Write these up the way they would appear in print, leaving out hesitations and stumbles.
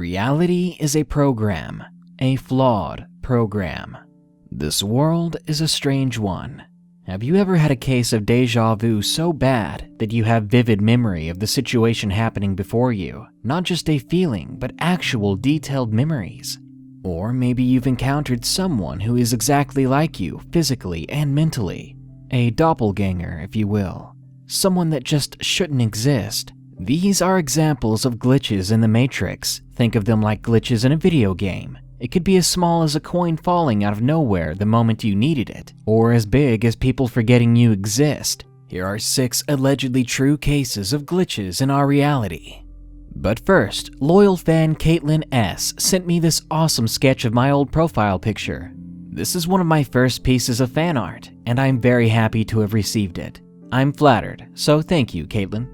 Reality is a program, a flawed program. This world is a strange one. Have you ever had a case of deja vu so bad that you have vivid memory of the situation happening before you? Not just a feeling, but actual detailed memories. Or maybe you've encountered someone who is exactly like you physically and mentally. A doppelganger, if you will. Someone that just shouldn't exist. These are examples of glitches in the Matrix. Think of them like glitches in a video game. It could be as small as a coin falling out of nowhere the moment you needed it, or as big as people forgetting you exist. Here are 6 allegedly true cases of glitches in our reality. But first, loyal fan Caitlin S. sent me this awesome sketch of my old profile picture. This is one of my first pieces of fan art, and I'm very happy to have received it. I'm flattered, so thank you, Caitlin.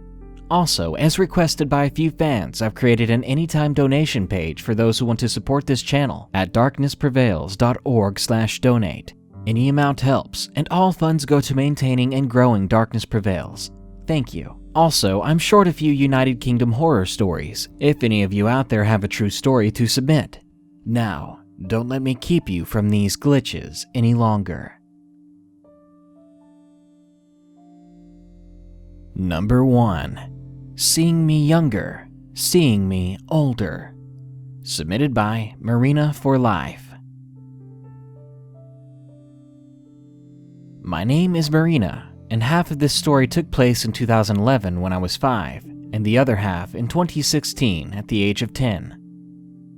Also, as requested by a few fans, I've created an anytime donation page for those who want to support this channel at darknessprevails.org/donate. Any amount helps, and all funds go to maintaining and growing Darkness Prevails. Thank you. Also, I'm short a few United Kingdom horror stories, if any of you out there have a true story to submit. Now, don't let me keep you from these glitches any longer. Number 1. Seeing me younger, seeing me older. Submitted by Marina for Life. My name is Marina, and half of this story took place in 2011 when I was 5, and the other half in 2016 at the age of 10.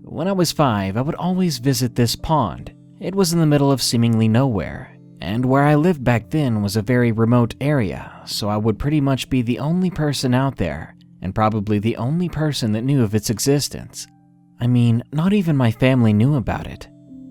When I was 5, I would always visit this pond. It was in the middle of seemingly nowhere, and where I lived back then was a very remote area, so I would pretty much be the only person out there, and probably the only person that knew of its existence. I mean, not even my family knew about it.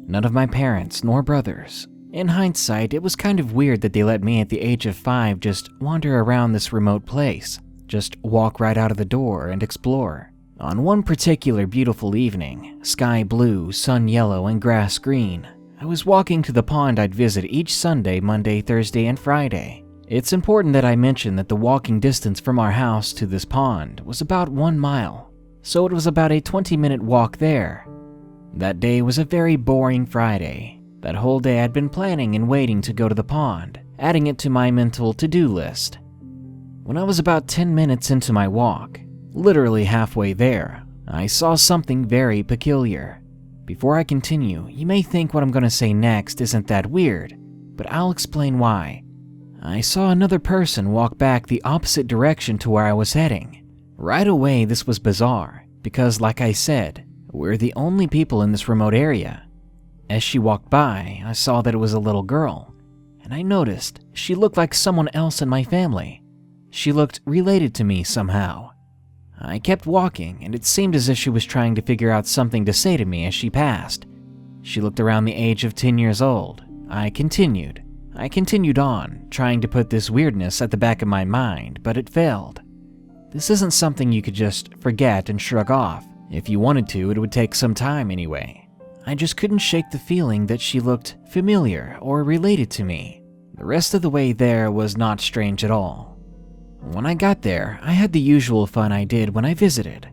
None of my parents nor brothers. In hindsight, it was kind of weird that they let me at the age of 5 just wander around this remote place, just walk right out of the door and explore. On one particular beautiful evening, sky blue, sun yellow, and grass green, I was walking to the pond I'd visit each Sunday, Monday, Thursday, and Friday. It's important that I mention that the walking distance from our house to this pond was about 1 mile, so it was about a 20-minute walk there. That day was a very boring Friday. That whole day I'd been planning and waiting to go to the pond, adding it to my mental to-do list. When I was about 10 minutes into my walk, literally halfway there, I saw something very peculiar. Before I continue, you may think what I'm going to say next isn't that weird, but I'll explain why. I saw another person walk back the opposite direction to where I was heading. Right away, this was bizarre, because like I said, we're the only people in this remote area. As she walked by, I saw that it was a little girl, and I noticed she looked like someone else in my family. She looked related to me somehow. I kept walking, and it seemed as if she was trying to figure out something to say to me as she passed. She looked around the age of 10 years old. I continued on, trying to put this weirdness at the back of my mind, but it failed. This isn't something you could just forget and shrug off. If you wanted to, it would take some time anyway. I just couldn't shake the feeling that she looked familiar or related to me. The rest of the way there was not strange at all. When I got there, I had the usual fun I did when I visited.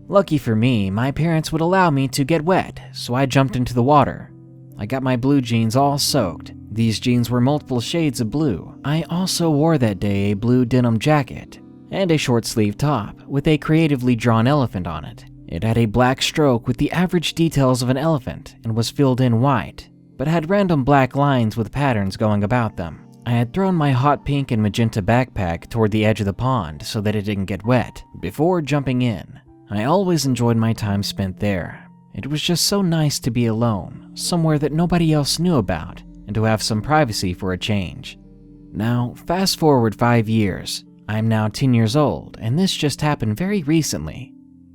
Lucky for me, my parents would allow me to get wet, so I jumped into the water. I got my blue jeans all soaked. These jeans were multiple shades of blue. I also wore that day a blue denim jacket and a short-sleeved top with a creatively drawn elephant on it. It had a black stroke with the average details of an elephant and was filled in white, but had random black lines with patterns going about them. I had thrown my hot pink and magenta backpack toward the edge of the pond so that it didn't get wet before jumping in. I always enjoyed my time spent there. It was just so nice to be alone, somewhere that nobody else knew about, and to have some privacy for a change. Now, fast forward 5 years. I'm now 10 years old, and this just happened very recently.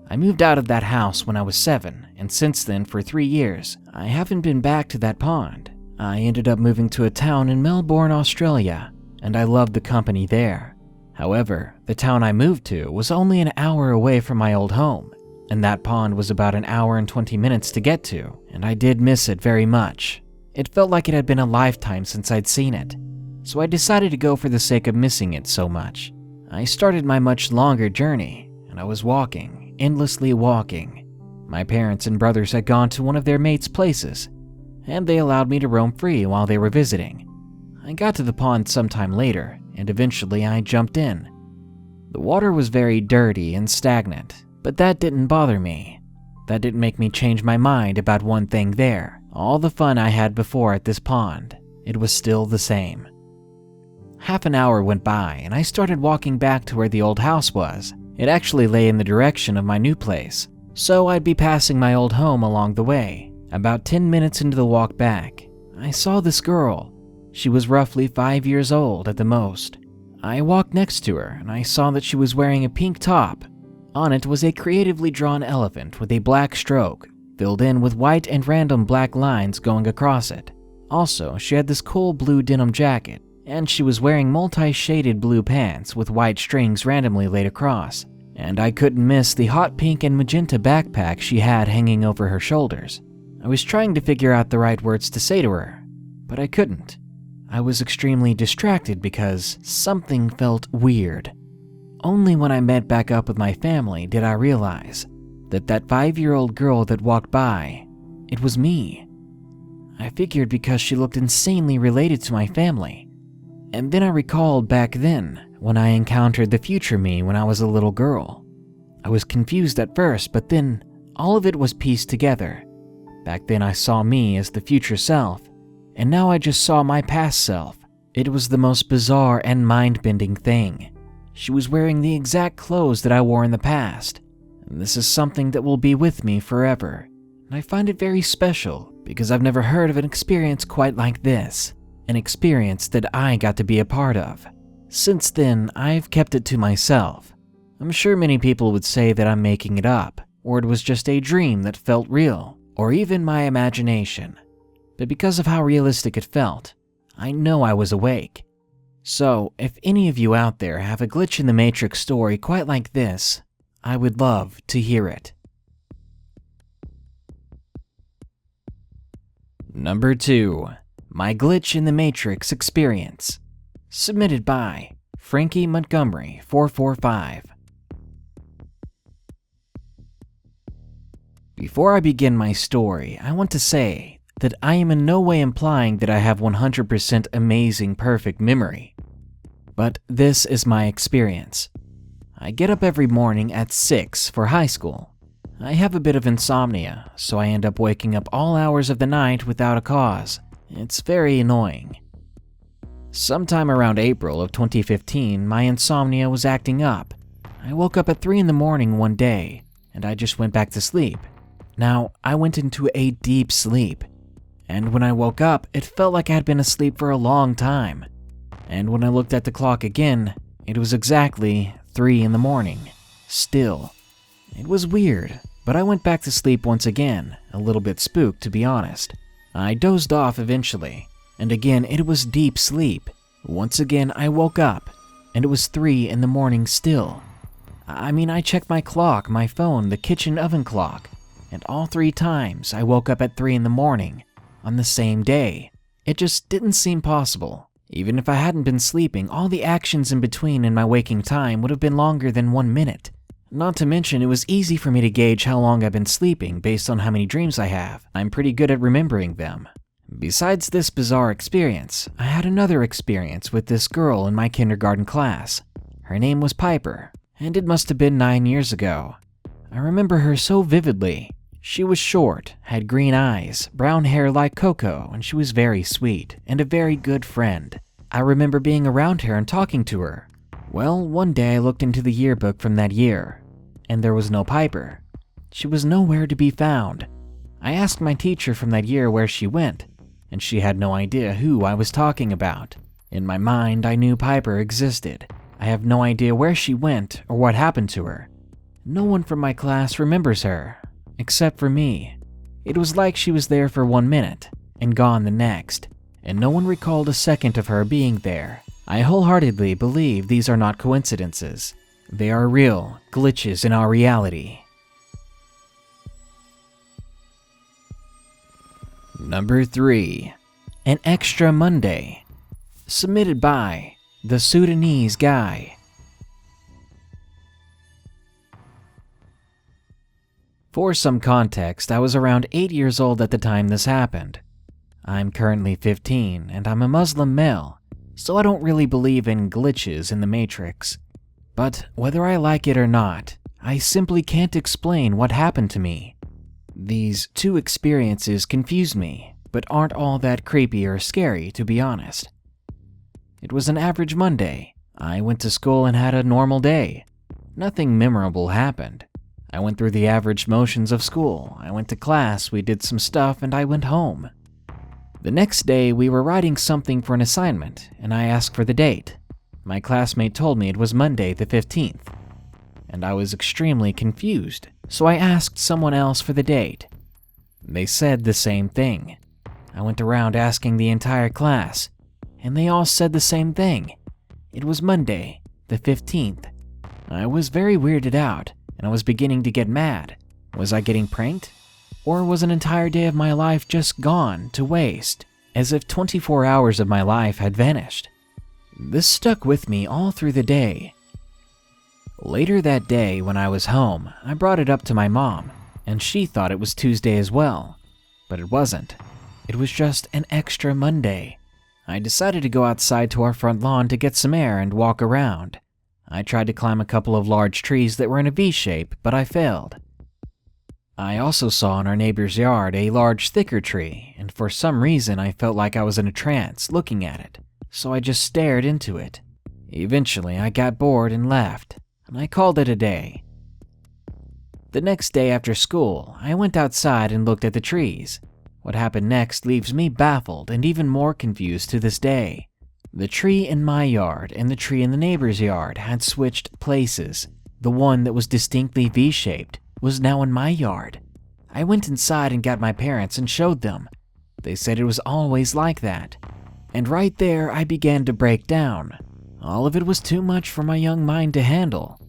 I moved out of that house when I was 7, and since then, for 3 years, I haven't been back to that pond. I ended up moving to a town in Melbourne, Australia, and I loved the company there. However, the town I moved to was only an hour away from my old home, and that pond was about an hour and 20 minutes to get to, and I did miss it very much. It felt like it had been a lifetime since I'd seen it, so I decided to go for the sake of missing it so much. I started my much longer journey, and I was walking, endlessly walking. My parents and brothers had gone to one of their mates' places, and they allowed me to roam free while they were visiting. I got to the pond sometime later, and eventually I jumped in. The water was very dirty and stagnant, but that didn't bother me. That didn't make me change my mind about one thing there. All the fun I had before at this pond, it was still the same. Half an hour went by, and I started walking back to where the old house was. It actually lay in the direction of my new place, so I'd be passing my old home along the way. About 10 minutes into the walk back, I saw this girl. She was roughly 5 years old at the most. I walked next to her, and I saw that she was wearing a pink top. On it was a creatively drawn elephant with a black stroke, filled in with white and random black lines going across it. Also, she had this cool blue denim jacket, and she was wearing multi-shaded blue pants with white strings randomly laid across. And I couldn't miss the hot pink and magenta backpack she had hanging over her shoulders. I was trying to figure out the right words to say to her, but I couldn't. I was extremely distracted because something felt weird. Only when I met back up with my family did I realize that 5-year-old girl that walked by, it was me. I figured because she looked insanely related to my family. And then I recalled back then when I encountered the future me when I was a little girl. I was confused at first, but then all of it was pieced together. Back then I saw me as the future self, and now I just saw my past self. It was the most bizarre and mind-bending thing. She was wearing the exact clothes that I wore in the past, and this is something that will be with me forever. And I find it very special because I've never heard of an experience quite like this, an experience that I got to be a part of. Since then, I've kept it to myself. I'm sure many people would say that I'm making it up, or it was just a dream that felt real, or even my imagination. But because of how realistic it felt, I know I was awake. So, if any of you out there have a glitch in the Matrix story quite like this, I would love to hear it. Number 2. My Glitch in the Matrix Experience. Submitted by Frankie Montgomery 445. Before I begin my story, I want to say that I am in no way implying that I have 100% amazing perfect memory. But this is my experience. I get up every morning at 6 for high school. I have a bit of insomnia, so I end up waking up all hours of the night without a cause. It's very annoying. Sometime around April of 2015, my insomnia was acting up. I woke up at 3 in the morning one day, and I just went back to sleep. Now, I went into a deep sleep, and when I woke up, it felt like I had been asleep for a long time. And when I looked at the clock again, it was exactly 3 in the morning. Still, it was weird, but I went back to sleep once again, a little bit spooked to be honest. I dozed off eventually, and again it was deep sleep. Once again I woke up, and it was 3 in the morning still. I checked my clock, my phone, the kitchen oven clock, and all 3 times I woke up at 3 in the morning on the same day. It just didn't seem possible. Even if I hadn't been sleeping, all the actions in between in my waking time would have been longer than 1 minute. Not to mention, it was easy for me to gauge how long I've been sleeping based on how many dreams I have. I'm pretty good at remembering them. Besides this bizarre experience, I had another experience with this girl in my kindergarten class. Her name was Piper, and it must have been 9 years ago. I remember her so vividly. She was short, had green eyes, brown hair like Coco, and she was very sweet and a very good friend. I remember being around her and talking to her. Well, one day I looked into the yearbook from that year, and there was no Piper. She was nowhere to be found. I asked my teacher from that year where she went, and she had no idea who I was talking about. In my mind, I knew Piper existed. I have no idea where she went or what happened to her. No one from my class remembers her, except for me. It was like she was there for 1 minute and gone the next, and no one recalled a second of her being there. I wholeheartedly believe these are not coincidences. They are real glitches in our reality. Number 3. An Extra Monday. Submitted by The Sudanese Guy. For some context, I was around 8 years old at the time this happened. I'm currently 15 and I'm a Muslim male, so I don't really believe in glitches in the Matrix. But whether I like it or not, I simply can't explain what happened to me. These two experiences confuse me, but aren't all that creepy or scary, to be honest. It was an average Monday. I went to school and had a normal day. Nothing memorable happened. I went through the average motions of school. I went to class, we did some stuff, and I went home. The next day, we were writing something for an assignment, and I asked for the date. My classmate told me it was Monday the 15th, and I was extremely confused, so I asked someone else for the date. They said the same thing. I went around asking the entire class, and they all said the same thing. It was Monday the 15th. I was very weirded out, and I was beginning to get mad. Was I getting pranked? Or was an entire day of my life just gone to waste, as if 24 hours of my life had vanished? This stuck with me all through the day. Later that day, when I was home, I brought it up to my mom, and she thought it was Tuesday as well. But it wasn't. It was just an extra Monday. I decided to go outside to our front lawn to get some air and walk around. I tried to climb a couple of large trees that were in a V shape, but I failed. I also saw in our neighbor's yard a large, thicker tree, and for some reason I felt like I was in a trance looking at it, so I just stared into it. Eventually, I got bored and left, and I called it a day. The next day after school, I went outside and looked at the trees. What happened next leaves me baffled and even more confused to this day. The tree in my yard and the tree in the neighbor's yard had switched places. The one that was distinctly V-shaped was now in my yard. I went inside and got my parents and showed them. They said it was always like that. And right there, I began to break down. All of it was too much for my young mind to handle.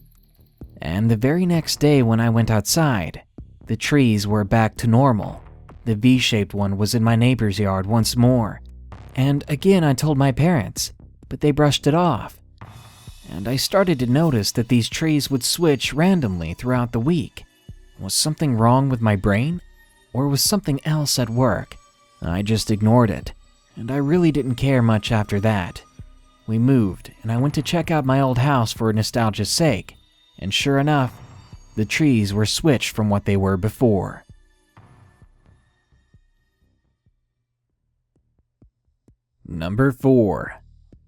And the very next day when I went outside, the trees were back to normal. The V-shaped one was in my neighbor's yard once more. And again I told my parents, but they brushed it off. And I started to notice that these trees would switch randomly throughout the week. Was something wrong with my brain? Or was something else at work? I just ignored it, and I really didn't care much after that. We moved, and I went to check out my old house for nostalgia's sake, and sure enough, the trees were switched from what they were before. Number 4.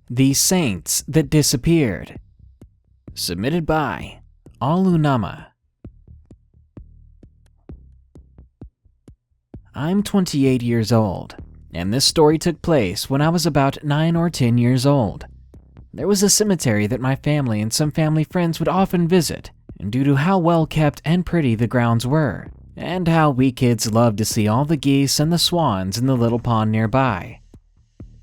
The Saints That Disappeared. Submitted by Alunama. I'm 28 years old, and this story took place when I was about 9 or 10 years old. There was a cemetery that my family and some family friends would often visit, and due to how well kept and pretty the grounds were, and how we kids loved to see all the geese and the swans in the little pond nearby.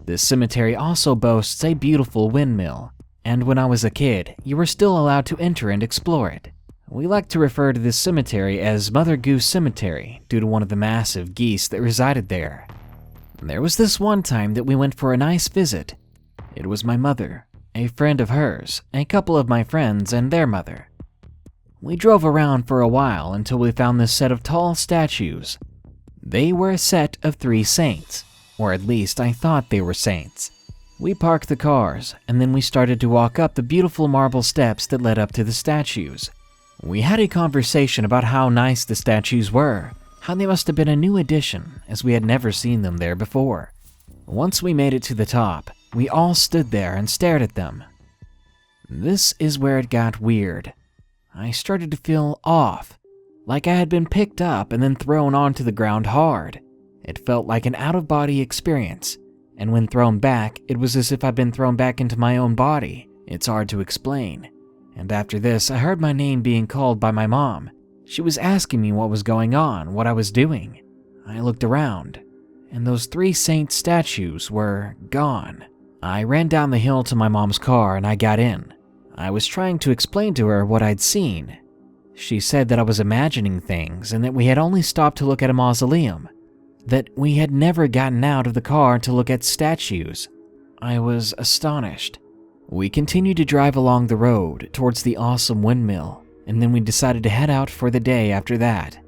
This cemetery also boasts a beautiful windmill, and when I was a kid, you were still allowed to enter and explore it. We like to refer to this cemetery as Mother Goose Cemetery due to one of the massive geese that resided there. There was this one time that we went for a nice visit. It was my mother, a friend of hers, a couple of my friends, and their mother. We drove around for a while until we found this set of tall statues. They were a set of 3 saints, or at least I thought they were saints. We parked the cars, and then we started to walk up the beautiful marble steps that led up to the statues. We had a conversation about how nice the statues were, how they must have been a new addition, as we had never seen them there before. Once we made it to the top, we all stood there and stared at them. This is where it got weird. I started to feel off, like I had been picked up and then thrown onto the ground hard. It felt like an out-of-body experience, and when thrown back, it was as if I'd been thrown back into my own body. It's hard to explain. And after this, I heard my name being called by my mom. She was asking me what was going on, what I was doing. I looked around, and those 3 saint statues were gone. I ran down the hill to my mom's car and I got in. I was trying to explain to her what I'd seen. She said that I was imagining things and that we had only stopped to look at a mausoleum, that we had never gotten out of the car to look at statues. I was astonished. We continued to drive along the road towards the awesome windmill, and then we decided to head out for the day after that.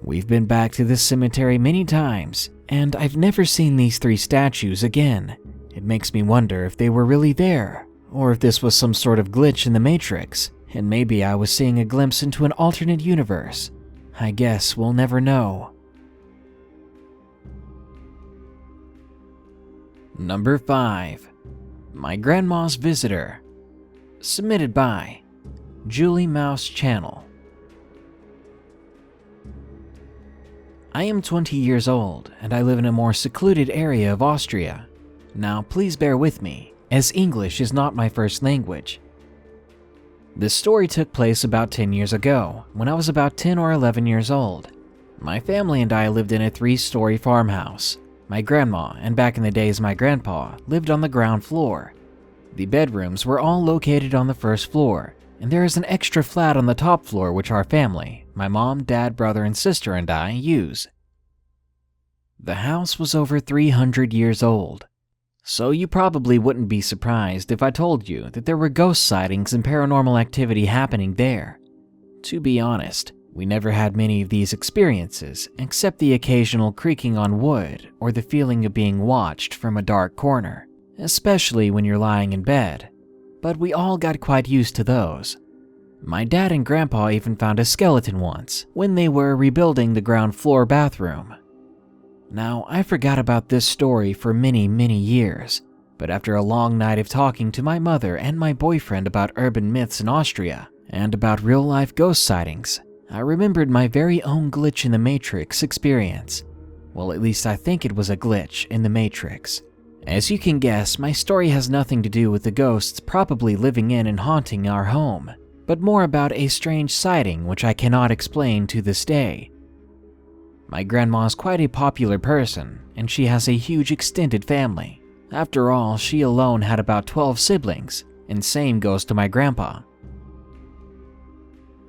We've been back to this cemetery many times, and I've never seen these 3 statues again. It makes me wonder if they were really there, or if this was some sort of glitch in the Matrix, and maybe I was seeing a glimpse into an alternate universe. I guess we'll never know. Number 5. My Grandma's Visitor. Submitted by Julie Mouse Channel. I am 20 years old, and I live in a more secluded area of Austria. Now, please bear with me, as English is not my first language. This story took place about 10 years ago, when I was about 10 or 11 years old. My family and I lived in a 3-story farmhouse. My grandma, and back in the days my grandpa, lived on the ground floor. The bedrooms were all located on the first floor, and there is an extra flat on the top floor which our family, my mom, dad, brother, and sister, and I use. The house was over 300 years old, so you probably wouldn't be surprised if I told you that there were ghost sightings and paranormal activity happening there. To be honest, we never had many of these experiences, except the occasional creaking on wood or the feeling of being watched from a dark corner, especially when you're lying in bed. But we all got quite used to those. My dad and grandpa even found a skeleton once when they were rebuilding the ground floor bathroom. Now, I forgot about this story for many years, but after a long night of talking to my mother and my boyfriend about urban myths in Austria and about real-life ghost sightings, I remembered my very own glitch in the Matrix experience. Well, at least I think it was a glitch in the Matrix. As you can guess, my story has nothing to do with the ghosts probably living in and haunting our home, but more about a strange sighting which I cannot explain to this day. My grandma is quite a popular person, and she has a huge extended family. After all, she alone had about 12 siblings, and same goes to my grandpa.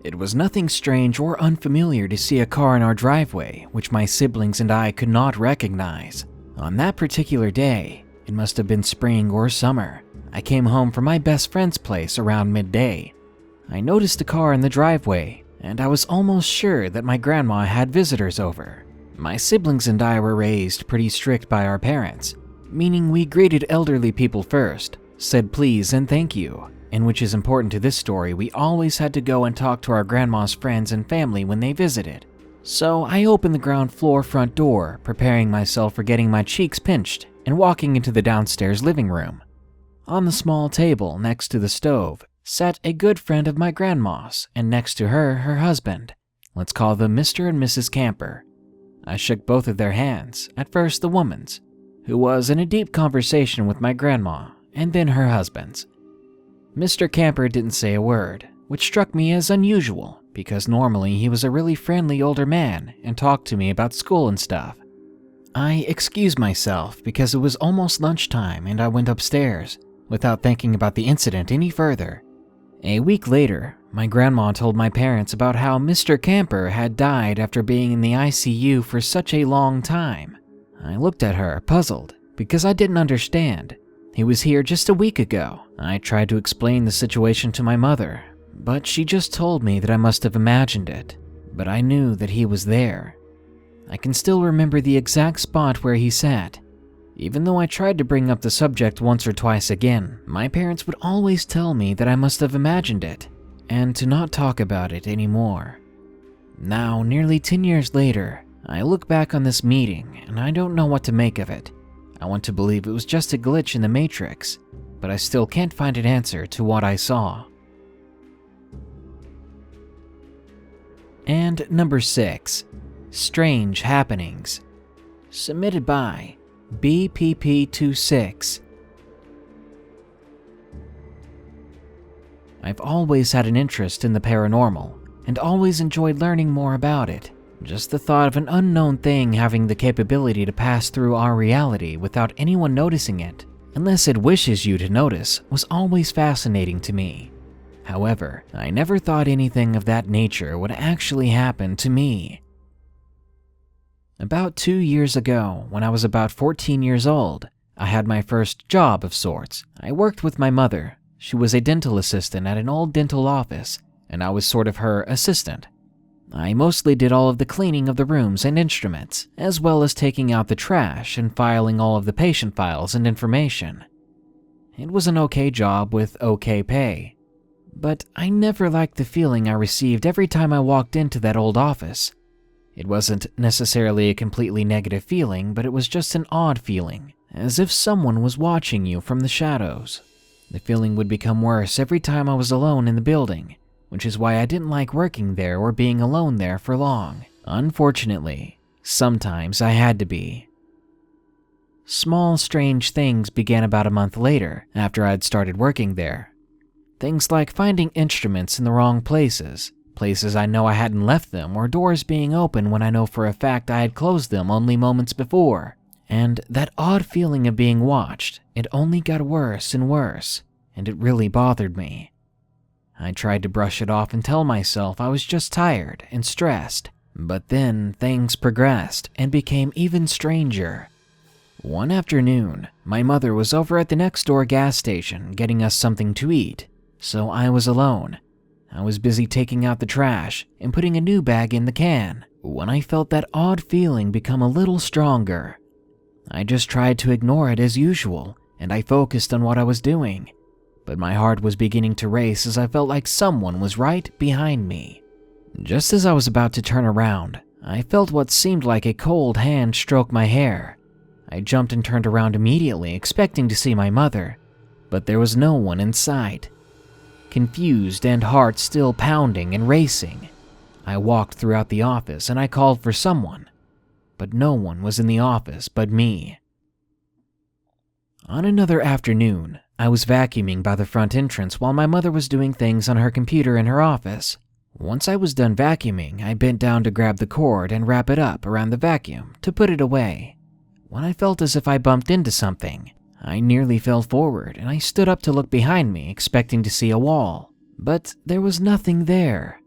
It was nothing strange or unfamiliar to see a car in our driveway, which my siblings and I could not recognize. On that particular day, it must have been spring or summer, I came home from my best friend's place around midday. I noticed a car in the driveway, and I was almost sure that my grandma had visitors over. My siblings and I were raised pretty strict by our parents, meaning we greeted elderly people first, said please and thank you, and which is important to this story, we always had to go and talk to our grandma's friends and family when they visited. So I opened the ground floor front door, preparing myself for getting my cheeks pinched and walking into the downstairs living room. On the small table next to the stove sat a good friend of my grandma's, and next to her, her husband. Let's call them Mr. and Mrs. Camper. I shook both of their hands, at first the woman's, who was in a deep conversation with my grandma, and then her husband's. Mr. Camper didn't say a word, which struck me as unusual, because normally he was a really friendly older man and talked to me about school and stuff. I excused myself because it was almost lunchtime and I went upstairs, without thinking about the incident any further. A week later, my grandma told my parents about how Mr. Camper had died after being in the ICU for such a long time. I looked at her, puzzled, because I didn't understand. He was here just a week ago. I tried to explain the situation to my mother, but she just told me that I must have imagined it, but I knew that he was there. I can still remember the exact spot where he sat. Even though I tried to bring up the subject once or twice again, my parents would always tell me that I must have imagined it, and to not talk about it anymore. Now, nearly 10 years later, I look back on this meeting and I don't know what to make of it. I want to believe it was just a glitch in the Matrix, but I still can't find an answer to what I saw. And number 6, Strange Happenings. Submitted by BPP26. I've always had an interest in the paranormal, and always enjoyed learning more about it. Just the thought of an unknown thing having the capability to pass through our reality without anyone noticing it, unless it wishes you to notice, was always fascinating to me. However, I never thought anything of that nature would actually happen to me. About 2 years ago, when I was about 14 years old, I had my first job of sorts. I worked with my mother. She was a dental assistant at an old dental office, and I was sort of her assistant. I mostly did all of the cleaning of the rooms and instruments, as well as taking out the trash and filing all of the patient files and information. It was an okay job with okay pay, but I never liked the feeling I received every time I walked into that old office. It wasn't necessarily a completely negative feeling, but it was just an odd feeling, as if someone was watching you from the shadows. The feeling would become worse every time I was alone in the building, which is why I didn't like working there or being alone there for long. Unfortunately, sometimes I had to be. Small, strange things began about a month later after I'd started working there. Things like finding instruments in the wrong places I know I hadn't left them, or doors being open when I know for a fact I had closed them only moments before. And that odd feeling of being watched, it only got worse and worse, and it really bothered me. I tried to brush it off and tell myself I was just tired and stressed, but then things progressed and became even stranger. One afternoon, my mother was over at the next door gas station getting us something to eat, so I was alone. I was busy taking out the trash and putting a new bag in the can when I felt that odd feeling become a little stronger. I just tried to ignore it as usual, and I focused on what I was doing, but my heart was beginning to race as I felt like someone was right behind me. Just as I was about to turn around, I felt what seemed like a cold hand stroke my hair. I jumped and turned around immediately, expecting to see my mother, but there was no one in sight. Confused and heart still pounding and racing, I walked throughout the office and I called for someone, but no one was in the office but me. On another afternoon, I was vacuuming by the front entrance while my mother was doing things on her computer in her office. Once I was done vacuuming, I bent down to grab the cord and wrap it up around the vacuum to put it away, when I felt as if I bumped into something. I nearly fell forward, and I stood up to look behind me, expecting to see a wall. But there was nothing there.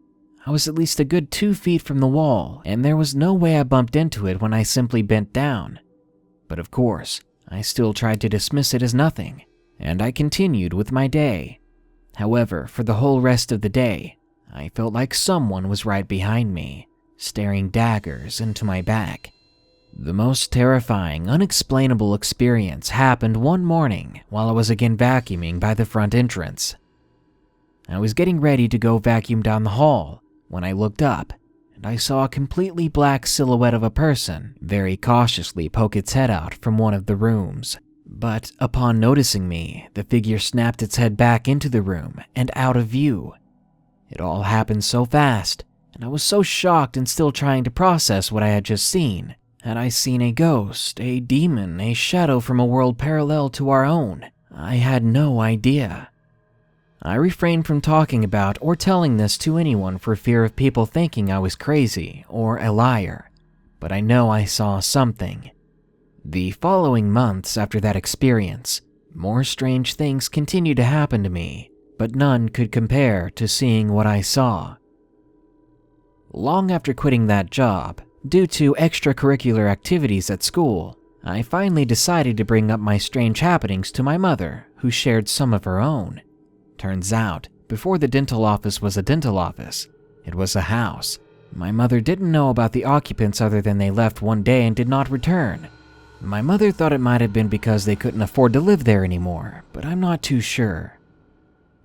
I was at least a good 2 feet from the wall, and there was no way I bumped into it when I simply bent down. But of course, I still tried to dismiss it as nothing, and I continued with my day. However, for the whole rest of the day, I felt like someone was right behind me, staring daggers into my back. The most terrifying, unexplainable experience happened one morning while I was again vacuuming by the front entrance. I was getting ready to go vacuum down the hall when I looked up, and I saw a completely black silhouette of a person very cautiously poke its head out from one of the rooms. But upon noticing me, the figure snapped its head back into the room and out of view. It all happened so fast, and I was so shocked and still trying to process what I had just seen. Had I seen a ghost, a demon, a shadow from a world parallel to our own? I had no idea. I refrained from talking about or telling this to anyone for fear of people thinking I was crazy or a liar, but I know I saw something. The following months after that experience, more strange things continued to happen to me, but none could compare to seeing what I saw. Long after quitting that job, due to extracurricular activities at school, I finally decided to bring up my strange happenings to my mother, who shared some of her own. Turns out, before the dental office was a dental office, it was a house. My mother didn't know about the occupants other than they left one day and did not return. My mother thought it might have been because they couldn't afford to live there anymore, but I'm not too sure.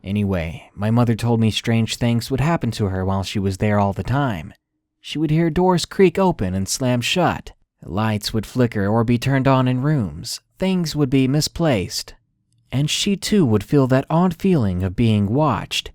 Anyway, my mother told me strange things would happen to her while she was there all the time. She would hear doors creak open and slam shut, lights would flicker or be turned on in rooms, things would be misplaced, and she too would feel that odd feeling of being watched.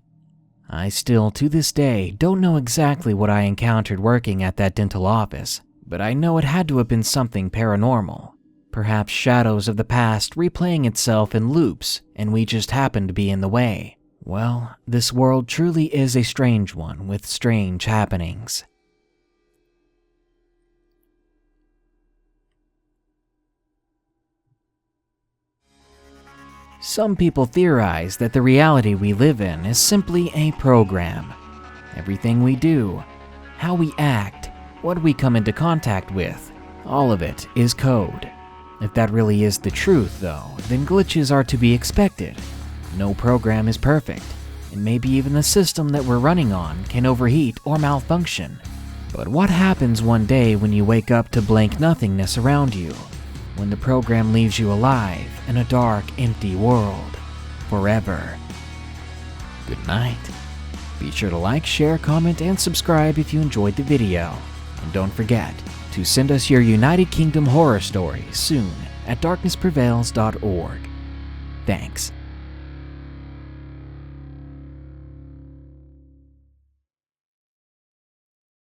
I still, to this day, don't know exactly what I encountered working at that dental office, but I know it had to have been something paranormal. Perhaps shadows of the past replaying itself in loops, and we just happened to be in the way. Well, this world truly is a strange one with strange happenings. Some people theorize that the reality we live in is simply a program. Everything we do, how we act, what we come into contact with, all of it is code. If that really is the truth, though, then glitches are to be expected. No program is perfect, and maybe even the system that we're running on can overheat or malfunction. But what happens one day when you wake up to blank nothingness around you? When the program leaves you alive in a dark, empty world forever? Good night. Be sure to like, share, comment, and subscribe if you enjoyed the video. And don't forget to send us your United Kingdom horror stories soon at darknessprevails.org. Thanks.